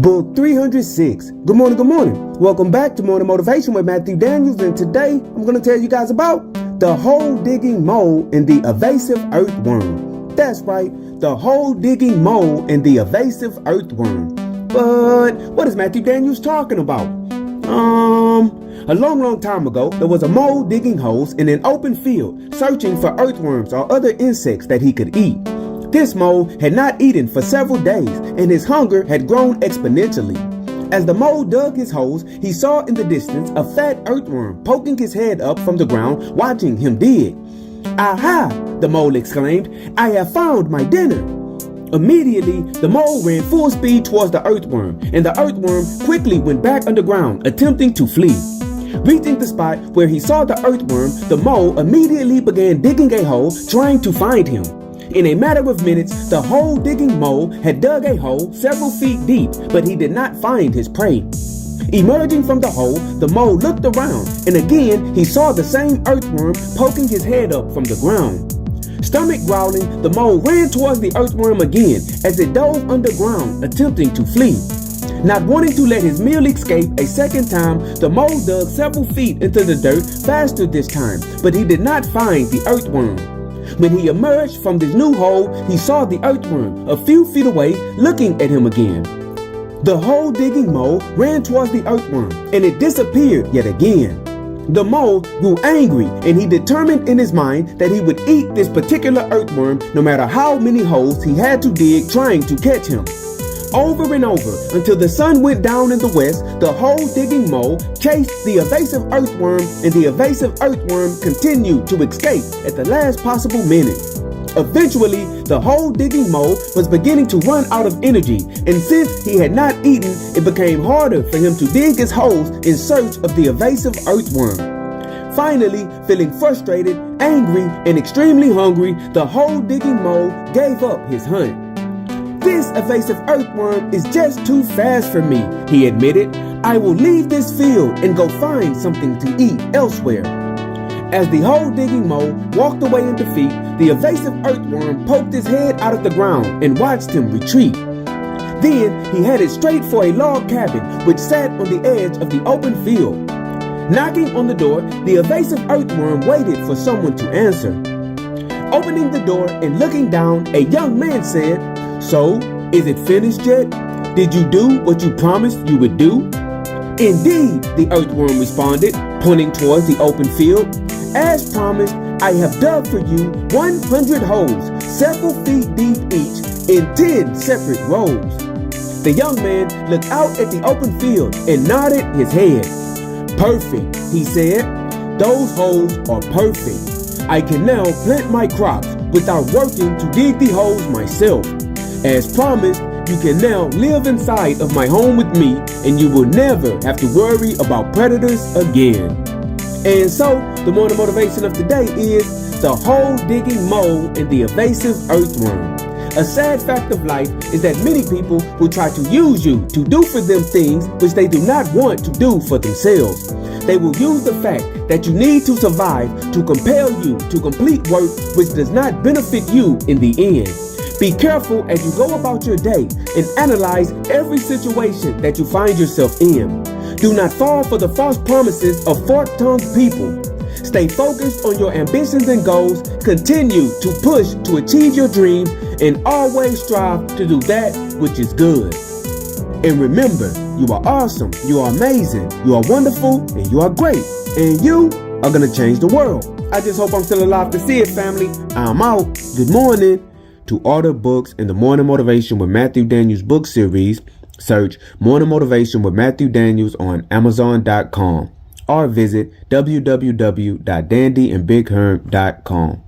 Book 306. Good morning, good morning. Welcome back to Morning Motivation with Matthew Daniels, and today I'm going to tell you guys about the hole-digging mole and the evasive earthworm. That's right, the hole-digging mole and the evasive earthworm. But what is Matthew Daniels talking about? A long time ago, there was a mole digging holes in an open field, searching for earthworms or other insects that he could eat. This mole had not eaten for several days, and his hunger had grown exponentially. As the mole dug his holes, he saw in the distance a fat earthworm poking his head up from the ground, watching him dig. "Aha!" the mole exclaimed. "I have found my dinner." Immediately, the mole ran full speed towards the earthworm, and the earthworm quickly went back underground, attempting to flee. Reaching the spot where he saw the earthworm, the mole immediately began digging a hole, trying to find him. In a matter of minutes, the hole-digging mole had dug a hole several feet deep, but he did not find his prey. Emerging from the hole, the mole looked around, and again he saw the same earthworm poking his head up from the ground. Stomach growling, the mole ran towards the earthworm again as it dove underground, attempting to flee. Not wanting to let his meal escape a second time, the mole dug several feet into the dirt faster this time, but he did not find the earthworm. When he emerged from this new hole, he saw the earthworm a few feet away, looking at him again. The hole-digging mole ran towards the earthworm, and it disappeared yet again. The mole grew angry, and he determined in his mind that he would eat this particular earthworm no matter how many holes he had to dig trying to catch him. Over and over, until the sun went down in the west, the hole-digging mole chased the evasive earthworm, and the evasive earthworm continued to escape at the last possible minute. Eventually, the hole-digging mole was beginning to run out of energy, and since he had not eaten, it became harder for him to dig his holes in search of the evasive earthworm. Finally, feeling frustrated, angry, and extremely hungry, the hole-digging mole gave up his hunt. "This evasive earthworm is just too fast for me," he admitted. "I will leave this field and go find something to eat elsewhere." As the hole-digging mole walked away in defeat, the evasive earthworm poked his head out of the ground and watched him retreat. Then he headed straight for a log cabin which sat on the edge of the open field. Knocking on the door, the evasive earthworm waited for someone to answer. Opening the door and looking down, a young man said, "So, is it finished yet? Did you do what you promised you would do?" "Indeed," the earthworm responded, pointing towards the open field. "As promised, I have dug for you 100 holes, several feet deep each, in 10 separate rows." The young man looked out at the open field and nodded his head. "Perfect," he said. "Those holes are perfect. I can now plant my crops without working to dig the holes myself. As promised, you can now live inside of my home with me, and you will never have to worry about predators again." And so, the morning motivation of today is the hole-digging mole and the evasive earthworm. A sad fact of life is that many people will try to use you to do for them things which they do not want to do for themselves. They will use the fact that you need to survive to compel you to complete work which does not benefit you in the end. Be careful as you go about your day and analyze every situation that you find yourself in. Do not fall for the false promises of fork-tongued people. Stay focused on your ambitions and goals, continue to push to achieve your dreams, and always strive to do that which is good. And remember, you are awesome, you are amazing, you are wonderful, and you are great, and you are going to change the world. I just hope I'm still alive to see it, family. I'm out. Good morning. To order books in the Morning Motivation with Matthew Daniels book series, search Morning Motivation with Matthew Daniels on Amazon.com or visit www.dandyandbigherm.com.